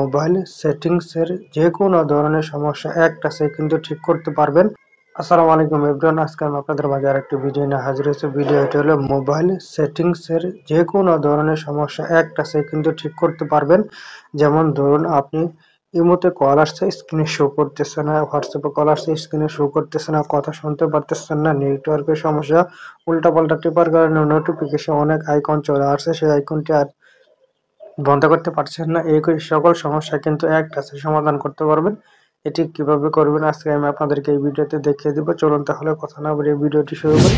Mobile সেটিংসের যে কোনো ধরনের সমস্যা একটা সেকেন্ডে ঠিক করতে পারবেন। আসসালামু আলাইকুম এভরিওয়ান, আজকে আমি আপনাদের মাঝে আরেকটি ভিডিও নিয়ে হাজির হয়েছি। ভিডিওটি হলো মোবাইল সেটিংসের যে কোনো ধরনের সমস্যা একটা সেকেন্ডে ঠিক করতে পারবেন। যেমন ধরুন, আপনি ইমোতে কল আসছে, স্ক্রিনে শো করতেছে না, হোয়াটসঅ্যাপে কল আসছে, স্ক্রিনে শো করতেছে না, কথা শুনতে পারতেছেন না, নেটওয়ার্কের সমস্যা, উল্টাপাল্টা টিপার কারণে নোটিফিকেশন অনেক আইকন চলে আসছে, সেই আইকনটি আর বন্ধ করতে পারছেন না। এই সকল সমস্যা কিন্তু এক টাচে সমাধান করতে পারবেন। এটি কিভাবে করবেন আজকে আমি আপনাদেরকে এই ভিডিওতে দেখিয়ে দিব। চলুন তাহলে কথা না বলে ভিডিওটি শুরু করি।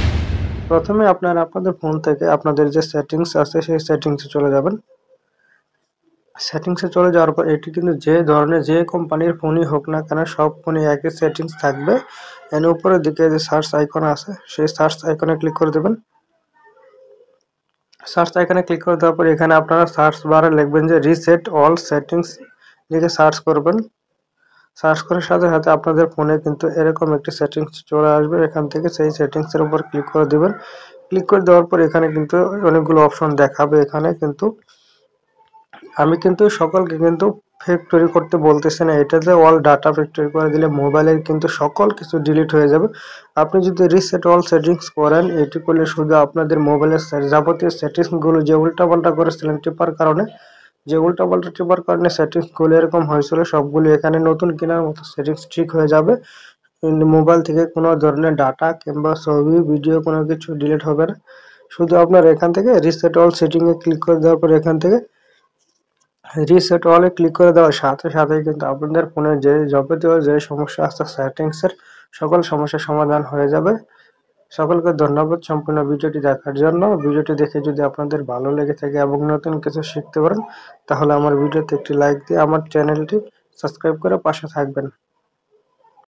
প্রথমে আপনারা আপনাদের ফোন থেকে আপনাদের যে সেটিংস আছে সেই সেটিংসে চলে যাবেন। সেটিংসে চলে যাওয়ার পর এটি কিন্তু যে ধরনের যে কোম্পানির ফোনই হোক না কেন সব ফোনে একই সেটিংস থাকবে। এর উপরের দিকে যে সার্চ আইকন আছে সেই সার্চ আইকনে ক্লিক করে দেবেন। সার্চ আইকনে ক্লিক করে দেওয়ার পর এখানে আপনারা সার্চ বারে লিখবেন যে রিসেট অল সেটিংস, লিখে সার্চ করবেন। সার্চ করার সাথে সাথে আপনাদের ফোনে কিন্তু এরকম একটি সেটিংস চলে আসবে। এখান থেকে সেই সেটিংসের উপর ক্লিক করে দিবেন। ক্লিক করে দেওয়ার পর এখানে কিন্তু অনেকগুলো অপশন দেখাবে। এখানে কিন্তু আমি কিন্তু সকলকে কিন্তু ফ্যাক্টরি করতে বলতেছি না, এটাতে অল ডাটা ফ্যাক্টরি করে দিলে মোবাইলের কিন্তু সকল কিছু ডিলিট হয়ে যাবে। আপনি যদি রিসেট অল সেটিংস করেন, এটি করলে শুধু আপনাদের মোবাইলের যাবতীয় সেটিংসগুলো যে উল্টাপাল্টা করেছিলেন টিপার কারণে সেটিংসগুলো এরকম হয়েছিল সবগুলো এখানে নতুন কেনার মতো সেটিংস ঠিক হয়ে যাবে। মোবাইল থেকে কোনো ধরনের ডাটা কিংবা ছবি ভিডিও কোনো কিছু ডিলিট হবে না। শুধু আপনার এখান থেকে রিসেট অল সেটিংয়ে ক্লিক করে দেওয়ার পর এখান থেকে রিসেট অলে ক্লিক করে দেওয়ার সাথে সাথেই কিন্তু আপনাদের ফোনে যে যাবতীয় যে সমস্যা আছে সেটিংসের সকল সমস্যার সমাধান হয়ে যাবে। সকলকে ধন্যবাদ সম্পূর্ণ ভিডিওটি দেখার জন্য। ভিডিওটি দেখে যদি আপনাদের ভালো লেগে থাকে এবং নতুন কিছু শিখতে পারেন তাহলে আমার ভিডিওতে একটি লাইক দিয়ে আমার চ্যানেলটি সাবস্ক্রাইব করে পাশে থাকবেন।